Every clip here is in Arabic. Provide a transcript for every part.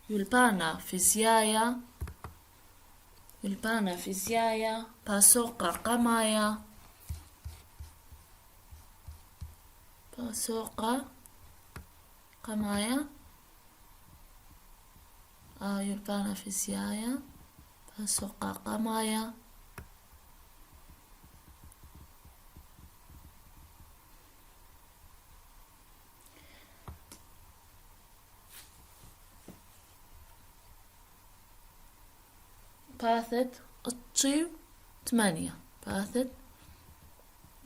يلبانا فيزيايا، يلبانا فيزيايا، باسوقا قمايا، باسوقا قمايا، يلبانا فيزيايا، باسوقا قمايا. باثت اتشيو 8، باثت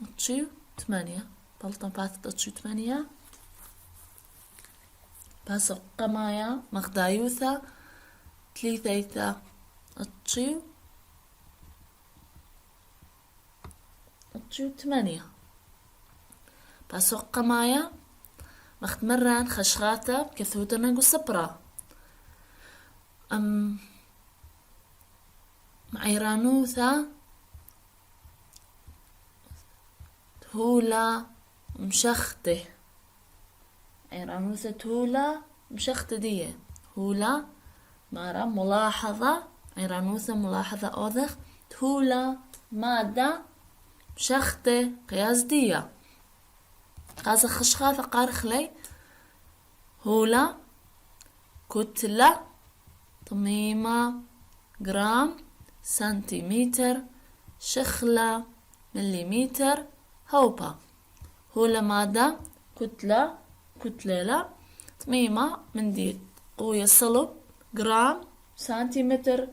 اتشيو 8، بلطن باثت اتشيو 8. باسوق قمايا مغدايوثا 3 اتشيو 8. باسوق قمايا مختمران خشغاتا كثوتنا قصبرا معيرانوثا تهولا مشخته، عيرانوثا تهولا مشخته دي هولا مرة ملاحظة، عيرانوثا ملاحظة أوذخ، تهولا مادة مشخته قياس دية قاس خشخاثة قارخلي هولا كتلة طميمة جرام سنتيمتر شخلة مليمتر هوبا. هولا مادة كتلة كتلة طميمة من دي قوية صلب جرام سنتيمتر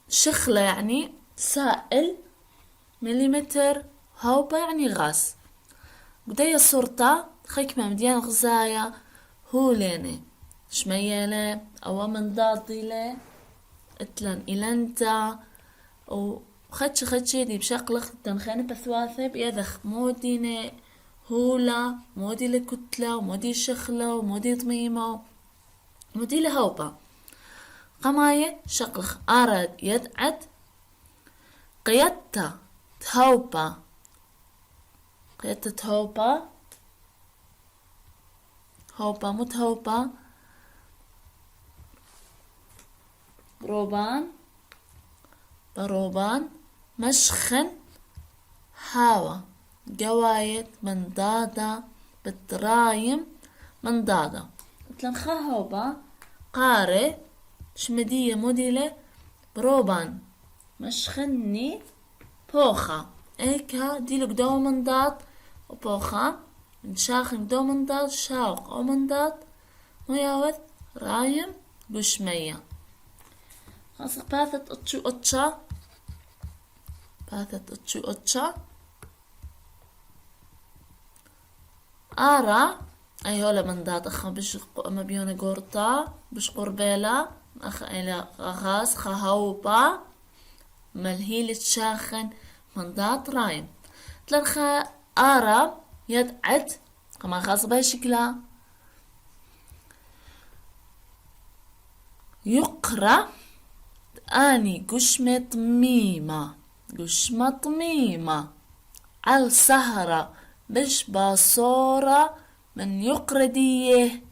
شخلة يعني سائل مليمتر هوبا يعني غاز. قدية صورتا خيكمة مديان غزايا هوليني شميلة أو من ضاضيلة اتلن إلانتا أو خدش دي بشقلق تنخين بثواثة بيذخ مودينة هولا مودي لكتلة ومودي شخلة ومودي طميمة ومودي لهوبا. قماية شقلق أرد يدعد قيادتا تهوبا، قيادتا تهوبا هوبا متهوبا بروبان مشخن هاوى جوايد منضادة بالدرايم منضادة تلنخا هوبا قاري شمدية موديلة بروبان مشخني بوخا ايكا ديلو قدو منضاد وبوخا نشاخن قدو منضاد شاوق او منضاد مياوث رايم بشمية. خاصك باثت اتشو اتشا، باثت اتشو اتشا آرا أي هولا من دات أخا بش أما بيونا قورتا بش قربيلا أخا إلى غاز خهوبا ملهيلة شاخن من دات رايم تلنخا آرا يدعد كما خاص بها شكلا يقرأ أني قشمة طميمة على سهرة بش باصورة من يقرديه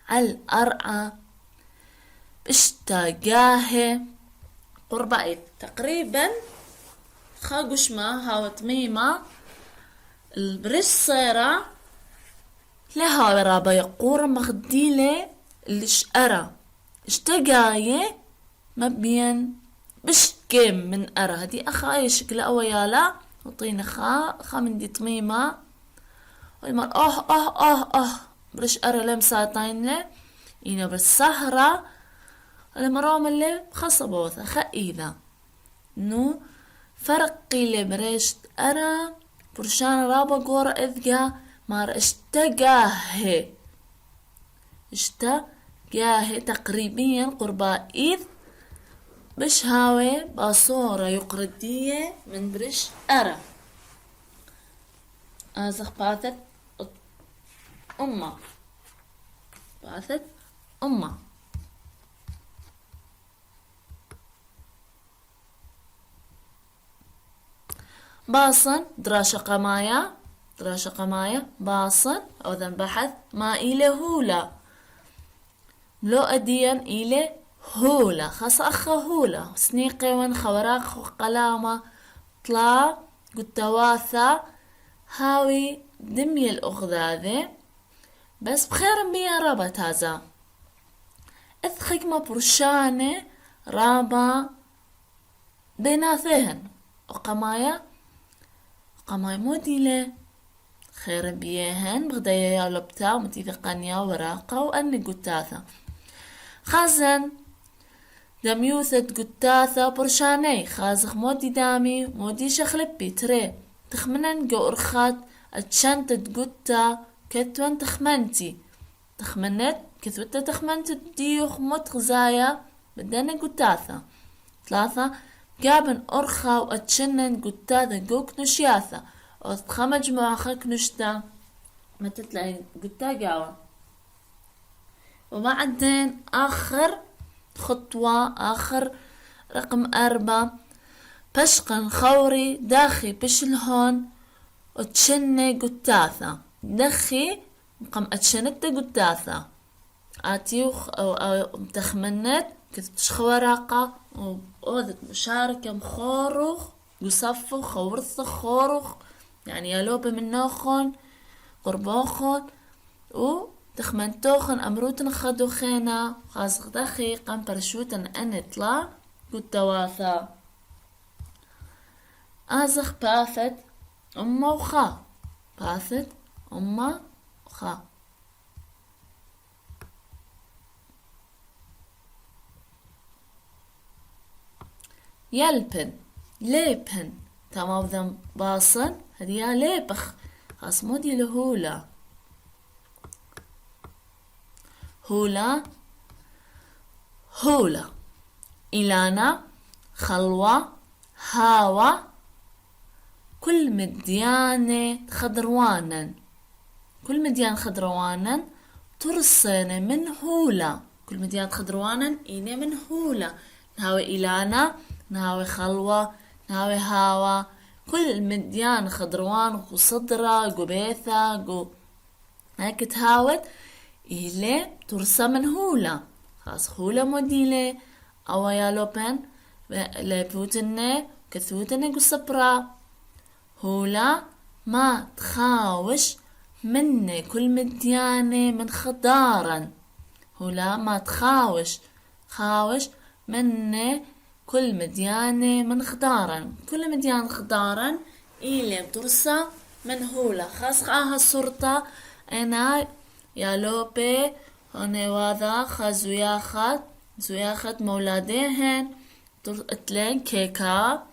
على الأرعى بشتاقاه قربائي تقريبا خاقش ما هاو طميمة البرش صيرة لها ورابا يقورة مخديلة الاشقرة اشتاقايه مبين بش كيم من أرى هدي أخا شكل أويالا وطينا خا من دي طميمة ويمر برش أرى لمساتين له إنا بالسهرة المرام اللي خصبوثة خائذة نو فرقي لبرشت أرى برشان رابا قورة إذقا مار اشتقاه تقريبيا قربا إذ بش هاوي باصورة يقردية من برش أرى أزخ باثت أمه باصن دراشة قماية باصن أو ذن بحث ما إلى هولا ملو أديا إلي هولا خاص أخا هولا سنيقي وان خوراق قلامة طلا قتواثا هاوي دمي الأغذاذي بس بخير بيا رابا تازا اثخك ما برشاني رابا بيناثهن وقمايا موديلة خير بيهن بغدايا يا لبتا ومتيثقانيا وراقة وأني قتاثا خازن دميوثة قتاثة برشاني خازخ مودي دامي مودي شخلبي تري تخمنن جو أرخات اتشانت قتا كتوان تخمنتي تخمنت كثوتا تخمنت ديوخ موت غزايا بدنا قتاثة 3 قابن أرخا واتشنن قتاثة قوك نشياثة وتخمج معخك نشتا ما تتلاقي قتا قاوة وبعدين آخر خطوة آخر رقم 4 بشقن خوري داخي بشلهون وتشني قتاثة دخي مقام اتشنت قتاثة آتيوخ أو تخمنت كتبتش خوراقة وأوذت مشاركة مخوروخ يصفو خورث خوروخ يعني يلوبة من نوخون قربوخون و تخمنتوخن أمروتن خدو خينا خاص دخي قام برشوتن أنطلع قتواثة آزخ باثت أما وخا باثت أما وخا يلبن ليبن تمام ذم باصن هديا ليبخ خاص مودي لهولا هولا إلانا خلوة هاوة كل مديانة خضروانا كل مديان خضروانا ترسن من هولا كل مديان خضروانا إيني من هولا نهاوي إلانا نهاوي خلوة نهاوي هاوة كل مديان خضروان وصدرة قبيثة هيك تهاوت إلي ترسى من هولا خاص هولا موديلي أو يالوبن لبوتني كثوتني قصبرا هولا ما تخاوش مني كل مديانة من خضارا هولا ما تخاوش مني كل مديانة من خضارا كل مديان خضارا إلي بترسى من هولا خاص آها الصورة أنا يالوبي هوني واذا زوياخت مولاديهن اتلين كيكا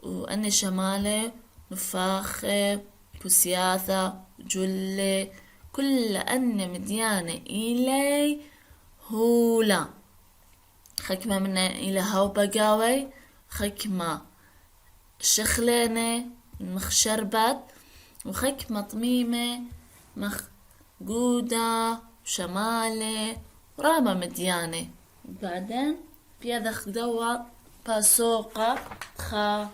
وأني شمالي نفاخة كسياثة جلة كل أني مديانة إلي هولا خكمة منا إلى هاو بقاوي خكمة شخلينة مخشربت وخكمة طميمة مخقودة شمالة ورابة مديانة بعدين بيدخ دوا باسوقة خا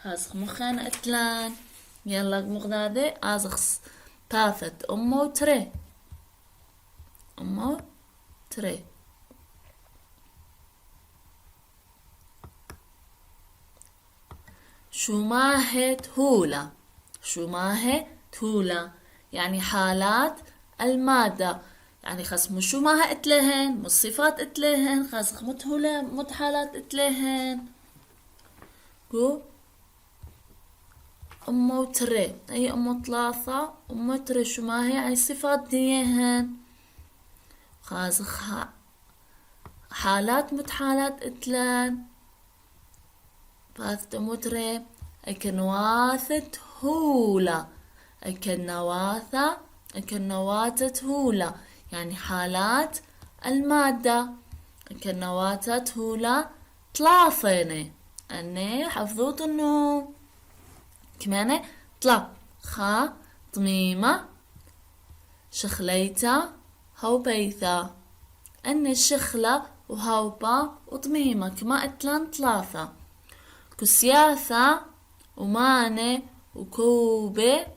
هازخ مخان اتلان يلا مغدادي ازخ باثت امو تري شماهة هولا يعني حالات المادة يعني خاص مو شماهة اتلهن مو الصفات اتلهن خاص متهولة مت حالات اتلهن قو أمو تري أي أمو 3 أمو تري شماهة يعني صفات ديهن خاص حالات متحالات اتلان باثت متري أكنواثة هولا أكنواثة هولا يعني حالات المادة أكنواثة هولا 3 أني حفظوت إنه كمان طلا خا طميمة شخليتا هوبيثا أني شخلة وهوبا وطميمة كما اتلان 3 كسياثة ومانة وكوبة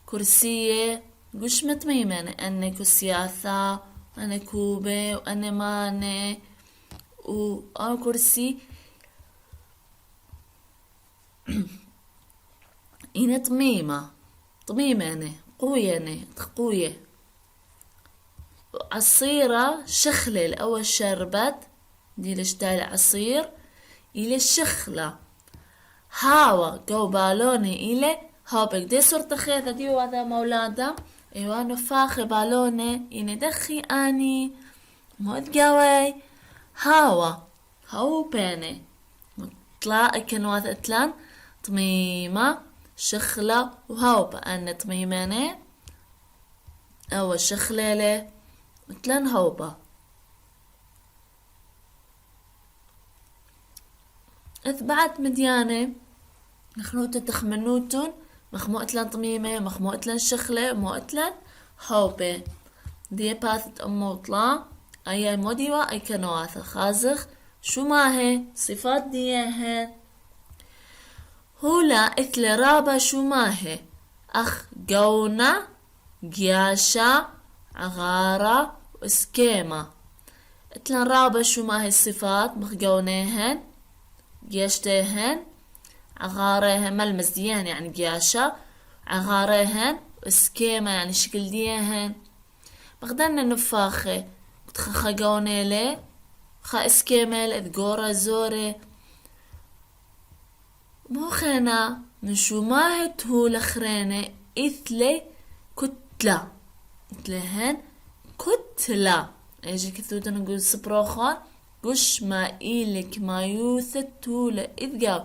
كرسية قش متميمة أني كسياثة أنا كوبي وأنا ماني وأنا كرسي. إنا طميمة، طميمة أنا قوية، أنا قوية. عصيرة شخلة الأول شربت دي لشتاي عصير إلى الشخلة هاوا جو بالوني إلى هابك دي صورة خيثة دي وهذا مولادة ايوا نفاخي بالوني إني دخي اني موت قوي هاوا هاو بيني طلع كنوات اتلان طميمة شخلة وهاوبة أنا طميماني أو شخلة اتلان هاوبة. اثبعت مديانة مخنوتة تخمنوتن مخمو اتلان طميمة مخمو اتلان شخلة مو اتلان هاوبة دي باثت أمو طلع أي موديوا أي كنواثة خازخ شو ما هي صفات ديها هولا إثل رابا شو ما هي أخ جونا جياشا عغارة وإسكيمة إثل رابا شو ما هي الصفات مخ جونيهن جياشتيهن عغاريهن ملمس ديهن يعني جياشا عغاريهن وإسكيمة يعني شكل ديهن بغدنا نفاخي خا جونيلي خا إسكيمة لإذ زوري مو خينا من شو ماهت هو لخرينة إثلي كتلة إثلهن كتلة إيجي كثوتا نقول سبروخون قش ما إيلك ما يوثت هو لإذ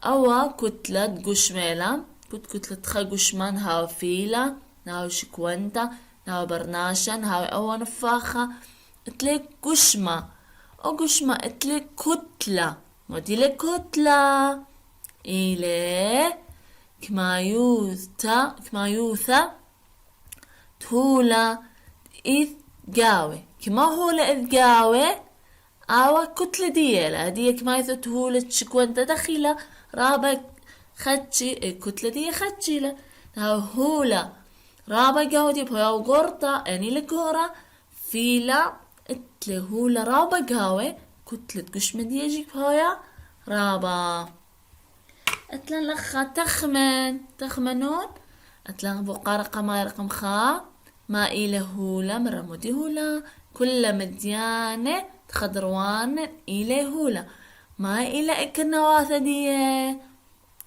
أوا كتلة قش ميلا كتلة خا قشمان هاو فيلا هاو شكوانتا هاو برناشن هاو أوا نفاخة إثلي قشمة أو قشمة إثلي كتلة ودي كتلة إلى كمايوثا تهولا إذ جاوي كما هولا إذ جاوي أوا كتلة ديالا هدية كمايوثا تهولا تشكوانتا دخيلة رابا خدشي الكتلة دي خدشيلة هولا رابا جاودي بهاو قرطة أني لقورة فيلا اتلي هولا رابا جاوي كتلة قشمة ديجي بهايا رابا اتلان لخا تخمنون اتلان بقى رقم رقم خا ما إلى هولا مرة مودي هولا كل مديانة خضروان إلى هولا ما إلى الكنواثة دي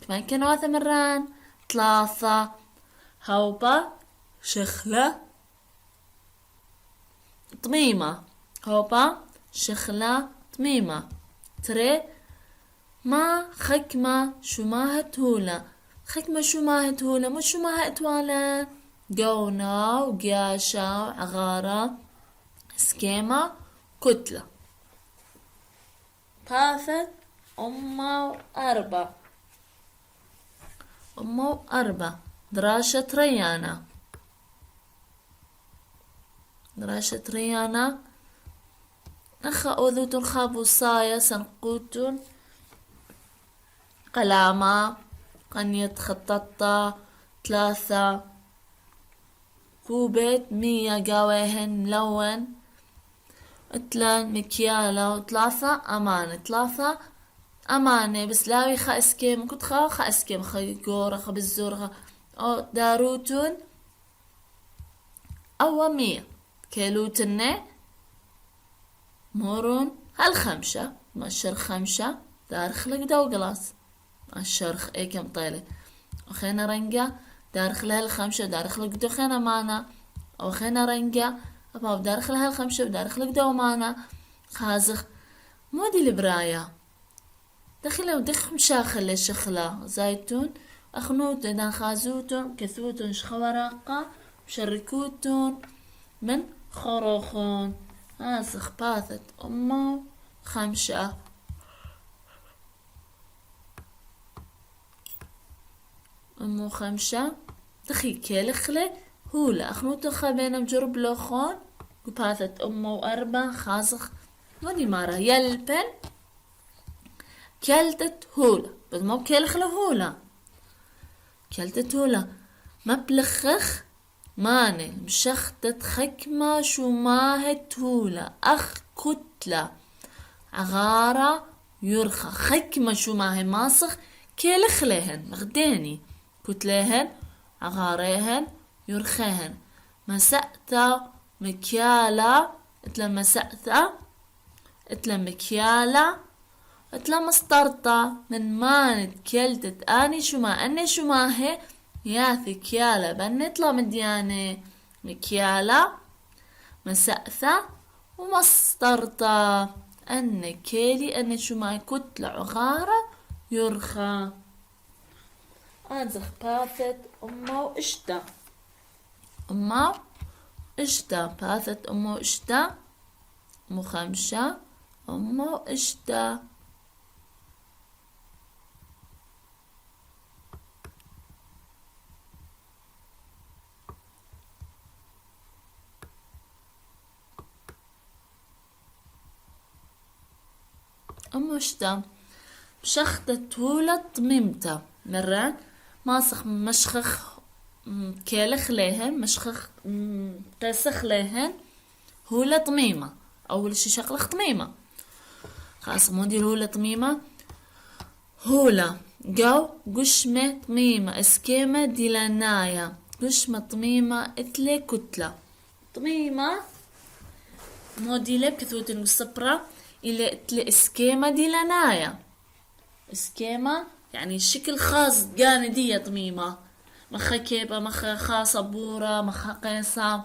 ما الكنواثة مران ثلاثة هوبا شخلة طميمة هوبا شخلة طميمة تري ما خكمة شو ما هتهولا خكمة شو ما هتهولا مو شو ما هتوالا جونا وقياشا وعغارة سكيمة كتلة باثت أمه أربع دراشة ريانا نخا أوذوتن خابوصايا سنقوتن قلامة قنية خططة 3 كوبت 100 قاويهن ملون 3 مكيالة و3 أمانة 3 أمانة بسلاوي خا اسكيم كنت خا اسكيم خا جورة خا بالزورة أو داروتون أو 100 كيلوتن مورون هالخمشة ماشر خمشة دار خلق دو قلاص الشرخ اي كم طيلة وخينا رنجة دارخل هالخمسة ودارخل قدو خينا مانا او خينا رنجة ابا دارخل هالخمسة ودارخل قدو مانا خازخ مودي البراية دخلوا دخ مشاخل الشخلة زيتون اخنوتن دان خازوتن كثوتن شخوراقة مشركوتن من خروخون هاسخ باثت امو 5 أمو 5 دخي كيلخلة هولا أخنوتو خابينا مجرب لوخون وباثت أمو 4 خازخ ودي مارا يلبن كالتت هولا بس مو كيلخلة هولا كالتت هولا ما بلخخ مانل مشختت خكمة شماهت هولا أخ كتلة عغارة يرخى خكمة شماهي ماسخ كيلخلهن مغديني كتلهن عغاريهن يرخيهن مسأتا مكيالا اتلا مسأتا اتلا مكيالا اتلا مسطرطة من مانت كيلتت اني شما اني شماهي ياثي كيالا بنطلع مديانة مكيالا مسأثة ومسطرطة أن كيلي أن شماي كتلة عغارة يرخى أنزخ باثت أما وإشتا أما إشتا باثت أما وإشتا مخمشة أما وإشتا أما إشتا مشختت هولة طميمتا مرات ماسخ مشخخ كيلخ ليهن مشخخ قيسخ ليهن هولة طميمة أول شي شغلخ طميمة خلاص مودي هولة طميمة هولة جو قشمة طميمة اسكيمة ديلانايا قشمة طميمة اتلي كتلة طميمة مودي لب كثوت المصبرة إلى اتلي اسكيمة ديلانايا اسكيمة يعني شكل خاص جاندية طميمة مخا كيبة مخا خاصة بورة مخا قيسة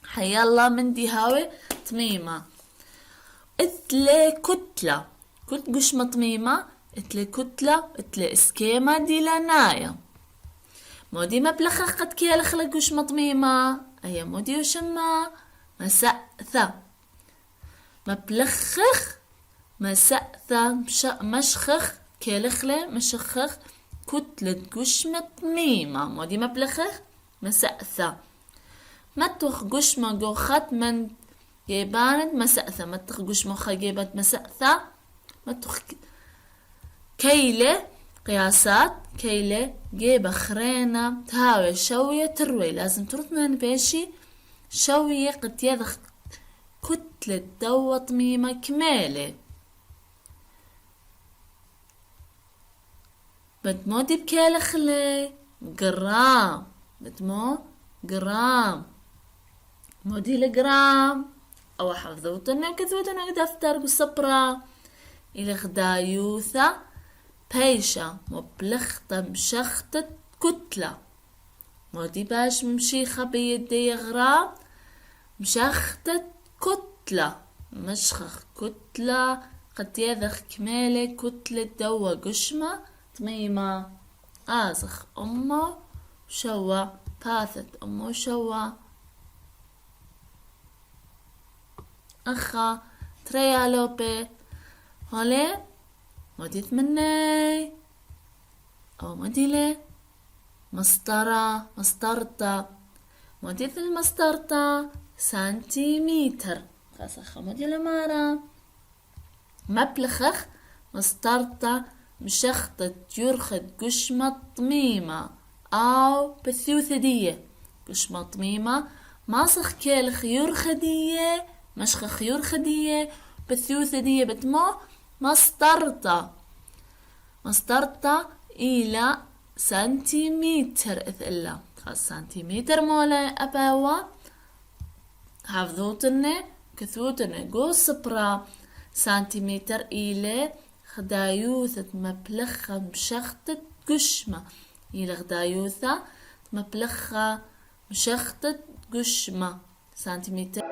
حيالله من دي هاوي طميمة اتلي كتلة كنت قشمة طميمة اتلي كتلة اتلي اسكيمة دي لنايا مودي مبلخة قد كيالخ قشمة طميمة ايا مودي وشما مسأثة مبلخخ مسأثة مشخخ كيالخلة مشخخ كتلة قشمة طميمة مودي مبلخخ مسأثة متوخ قشمة قوخت من جيبانت مسأثة متوخ قشمة خجيبت مسأثة متوخ كيلة قياسات كيلة جيبة خرينة تهاوي شوية تروي لازم ترطمن بيشي شوية قد يذخ كتلة دوا طميمة كمالة بتمودي بكيلة خلي جرام بتمو جرام مودي الجرام او حفظوتنا كذوتنا دفتر بالصبرة الى غدايوثة بيشة مبلخطة مشختة كتلة مودي باش ممشيخة بيدي غرام مشختة كتلة مشخخ كتلة قد يذخ كمالة كتلة دوا قشمة طميمة آزخ أمه شوا باثت أمه شوا أخا تريالوبي هولي موديت مني أو موديلي مسطرة مسطرطة موديت المسطرطة سنتيمتر خاصة موديلي مارا مبلخخ مسطرطة مشختة يرخد قشمة طميمة أو بثيوثدية قشمة طميمة ماسخ كيلخ يرخدية مشخخ يرخدية بثيوثدية بتمو مسطرطة مسطرطة إلى سنتيمتر إثلا خاص سنتيمتر مولا أباوا حافظوتني كثوتني قو صبرا سنتيمتر إلى خدايوثة مبلخة مشختة قشمة إلى خدايوثة مبلخة مشختة قشمة سنتيمتر